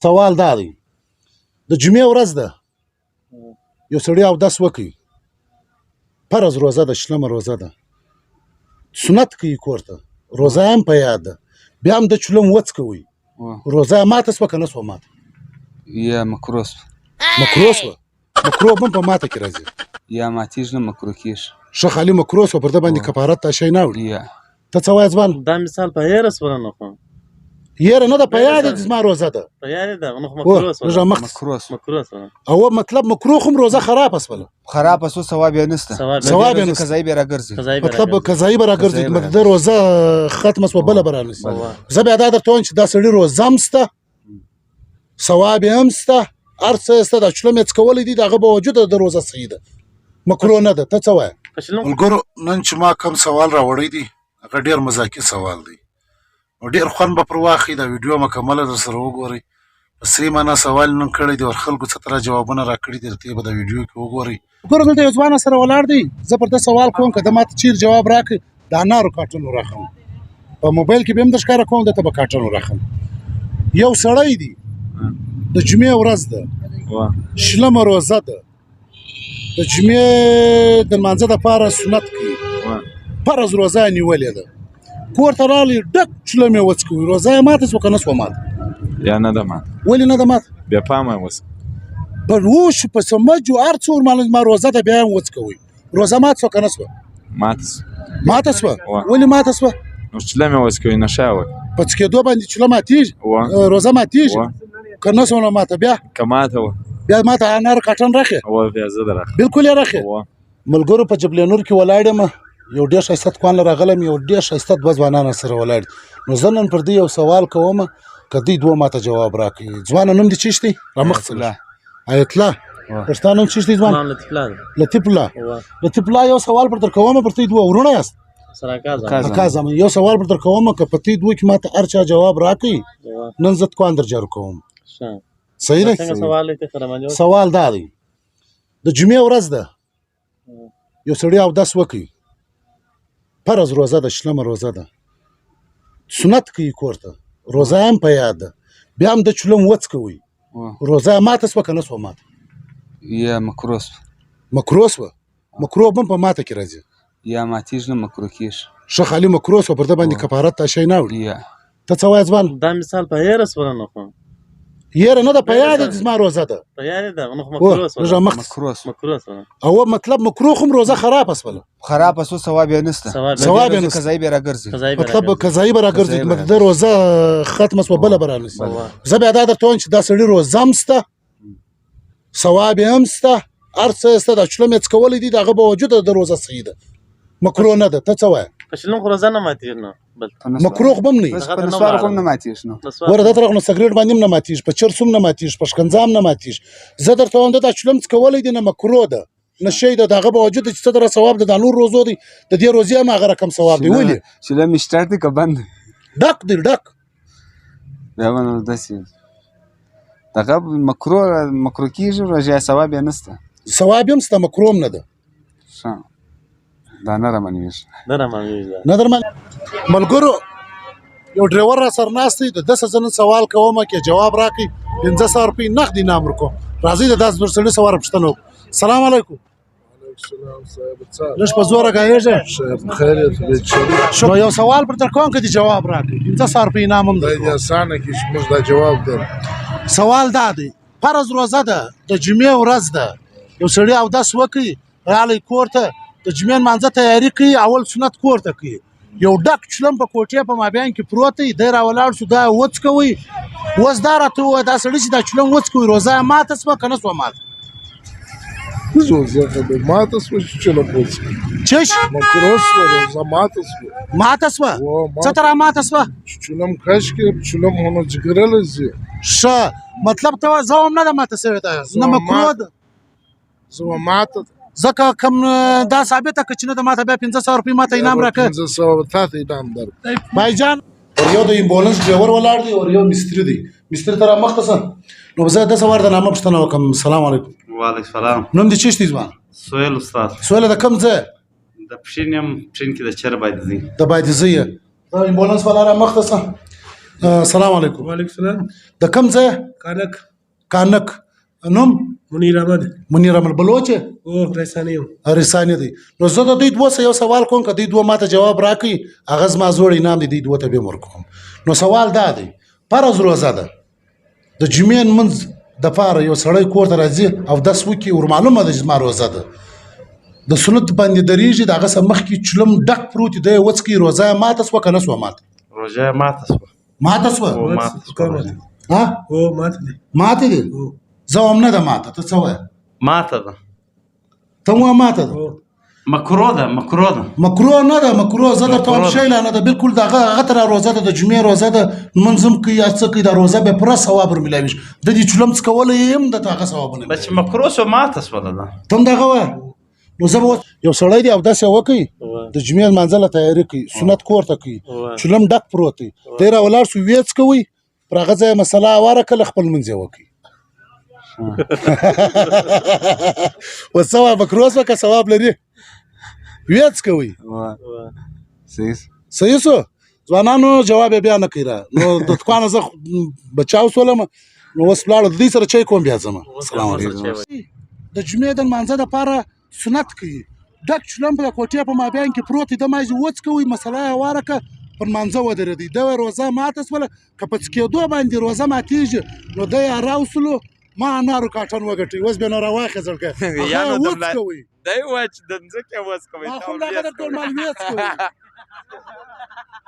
سوال دا دی د جمعې ورځ ده یو سړی اودس وکړي فرض روزه ده شلمه روزه ده سنت کوي کور ته روزه هم په یاد ده بیا هم د چلم وڅکوي روزه ماته سوه که نه سوه ماته یا مکروه سوه مکروه سوه مکروه هم په ماته کې راځي یا ماتېږي نه مکروه کېږي ښه خالي مکروه سوه پر ده باندې کفارت تا شی نه وړي یا ته څه وایې ځوان دا مثال په هیره سوله نه خو یاره نه ده په یاد دي زما روزه ده په یاد ده نو مکروه سوله مکروه سوه مکروه سوله او مطلب مکروه هم روزه خرابه سوله خرابه سوه ثواب یې نشته ثواب یې نشته قضایي به راګرځي مطلب قضایي به راګرځي د روزه ختمه سوه بله به رانیسي زه بیا دا درته وایم چې دا سړي روزه هم شته ثواب یې هم شته هر څه یې شته دا چلم یې څکولی دي د هغه باوجود د روزه صحیح ده مکروه نه ده ته څه وایې ملګرو نن چې ما کوم سوال راوړی دی هغه ډېر مذاکي سوال دی او ډېر خوند به پر واخلي دا ویډیو مکمله در سره وګورئ په صحیح معنا سوال نن کړی دی او خلکو څه طرح جوابونه راکړي دي درته به دا ویډیو کې وګورئ ګوره دلته یو ځوان سره ولاړ دی زه پر ده سوال کوم که ده ماته چیر جواب راکړي د انارو کارټون راخم په موبایل کې به هم در ښکاره کوم دته به کارټون راخم یو سړی دی د جمعې ورځ ده شلمه روزه ده د جمعې د لمانځه دپاره سنت کوي فرض روزه یې نیولې ده کور ته راغلی ډک چلم یې وڅکوي روزه یې ماته سوه که نه سوه ماته یا نه ده ماته ولې نه ده ماته بیا پام یې وسه په روش په سمجو هر څه ورمعلوم ما روزه ده بیا یې وڅکوي روزه ماته سوه که نه سوه ماته سوه ماته سوه ولې ماته سوه نو چلم یې وڅکوي نشه یې وکړه په څکېدو باندې چله ماتېږي روزه ماتېږي که نه سوه نو ماته بیا که ماته وه بیا ماته انار کاټن راخې بیا زه در بلکل یې راخې ملګرو په جبلې نور کې ولاړ یم یو ډېر ښایسته دوکان له راغلم یو ډېر ښایسته دوه ځوانان سره ولاړ دي نو زه نن پر دوی یو سوال کوم که دوی دوه ماته جواب راکړي ځوانه نوم دې چیش دی رامخ څه ایت الله پښتا نوم چیش دی ځوان لطیف الله لطیف الله یو سوال پر در کوم پر دوی دوه ورونه یاست اکا زمین یو سوال پر در کوم که په دوی دوه کې ماته هر چا جواب راکړي نن زه دوکان در جارو کوم صحیح دی سوال دا دی د جمعې ورځ ده یو سړی اودس وکړي فرض روزه ده شلمه روزه ده سنت کوي کور ته روزه هم په یاد ده بیا هم د چلم وڅکوي روزه ماته سوه که نه سوه ماته یا مکروه سوه مکروه سوه مکروه هم په ماته کې راځي یا ماتېږي نه مکروه کېږي ښه خالي مکروه سوه پر ده باندې کفارت تا شی نه وړي ته څه وایې ځوان دا مثال په هیره سوله نه خو یاره نه ده په یاد دي زما روزه ده په یاد ده نو مکروه سوله مکروه سوه او مطلب مکروه هم روزه خرابه سوله خرابه سوه ثواب یې نشته ثواب یې نشته قضایي به راګرځي مطلب قضایي به راګرځي د روزه ختمه سوه بله به رانیسي زه بیا دا درته وایم چې دا سړي روزه هم شته ثواب یې هم شته هر څه یې شته دا چلم یې څکولی دي د هغه باوجود د روزه صحیح ده مکروه نه ده ته څه وایې په شلم خو روزه نه ماتېږي نو مکروه خو به هم نه وي په نسوارو خو هم نه ماتېږي نو ګوره دا طرف نو سګرېټ باندې هم نه ماتېږي په چرس هم نه ماتېږي په شکنځا هم نه ماتېږي زه درته وایم دا چلم څکولی دي نه مکروه ده نه شی ده د هغه باوجود چې څه دره ثواب ده دا نور روزو دی د دې روزې هم هغه رقم ثواب دی ولې چلم یې سټارټ دی که بند دی ډک دی ډک بیا به نو داسې دغه مکروه کېږي روژه ثواب یې نشته ثواب هم شته مکروه هم نه ده ښه دا نه رامنېږي نه در ملګرو یو ډریور را سره ناست دی د ده څه زه نن سوال کوم که جواب راکړي 500 روپۍ نقد انعام ورکوم راځئ د داسې بل سړي څه واره پوښتنه وکړو سلام علیکم لږ په زوره ګایېږه نو یو سوال پر در کوم که دې جواب راکړي 500 روپۍ انعام هم دی اسانه کې چې موږ دا جواب در سوال دا دی فرض روزه ده د جمعې ورځ ده یو سړي اودس وکړي راغلی کور ته د جمعې لمانځه تیاري کوي اول سنت کور ته کوي یو ډک چلم په کوټې په مابین کې پروت دی دی راولاړ شو دا وڅکوي اوس دا راته ووایه دا سړي چې دا چلم وڅکوي روزه یې ماته سوه که نه سوه ماته روزه ماته سوه چې چلم وڅکوي چش مکروه سوه روزه ماته سوه ماته سوه څه ته راماته سوه چې چلم کش کړي چلم هنو جګرلی ځي ښه مطلب ته زه هم نه ده ماته سوې ده نه مکروه ده زه ماته ځکه کم دا ثابته که چې نه ده ماته بیا 500 روپۍ ماته انعام راکړه 500 تا ته انعام درکړه بایجان ور یو د ایمبولنس ډریور ولاړ دی ور یو مستري دی مستري ته رامخته شه نو زه داسې وار د نامه پوښتنه وکړم سلام علیکم وعلیکم سلام نوم دې چیش دی ځوان سهیل استاد سهیل د کوم ځای د پښین یم پښین کې د چر باید ځي د باید ځي دا ایمبولنس والا رامخته شه السلام علیکم وعلیکم السلام د کوم ځای کانک کانک نوم منیر احمد منیر احمد بلوچ او رسانه یم رسانه دی نو زه د دوی دوه یو سوال کوم که دوی دوه ماته جواب راکړي هغه زما زوړ انعام دی دوی دوه ته به ورکوم نو سوال دا دی فرض روزه ده د جمعې منځ د پاره یو سړی کور ته راځي او 10 وکي ور معلومه ده چې زما روزه ده د سنت باندې دریږي دغه سم مخ کې چلم ډک پروت دی وڅکی روزه ماته سو کنه سو ماته روژه ماته سوه ماته سو ها او ماته دی ماته دی زه هم نه ده ماته ته څه وایې ماته ده ته مو ماته ده مکرو ده مکرو ده مکروه نه ده مکروه زه درته وایم شی نه ده بالکل دغه تر روزه ده د جمعې روزه ده منظم کوي یا څه کوي د روزه به پوره ثواب ورملاوي د دې چلم څکولی یم د هغه ثوابونه بچ مکرو سو ماته سوله ده ته هم دغه وایه نو زه به یو سړی دی او داسې وکړي د جمعې لمانځه له تیاري کوي سنت کور ته کوي چلم ډک پروت دی دی راولاړ سو ویې څکوي پر هغه ځای مسله هواره کړه خپل لمونځ یې وکړي و څه وایه مکروه سوه که ثواب لري ویې څکوي صحیح سو ځوانانو جواب یې بیا نه کوي را نو د دوکانه زه بچاو سولم نو اوس ولاړو د دوی سره چای کوم بیا ځم السلام علیکم د جمعې د لمانځه دپاره سنت کوي ډک چلم په کوټې په مابین کې پروت دی د ما وڅکوي مسله یې هواره کړه پر لمانځه ودرېدی ده روزه ماته سوله که په څکېدو باندې روزه ماتېږي نو دی یې راوسلو ما انارو کاټن وګټئ اوس بیا نو راواخېځل که هغه وڅکوئ دی وایه چې د ځمکې وڅکوئ ما خو دغه درته ویل مال وڅکوئ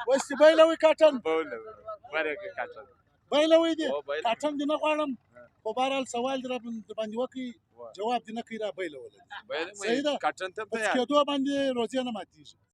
اوس چې بیلوئ کاټن بیلوئ دې کاټن دې نه غواړم خو بهرحال سوال دې راباندې وکړي جواب دې نه کوي را بیلولی صحیح ده په څکېدو باندې روزې نه ماتېږي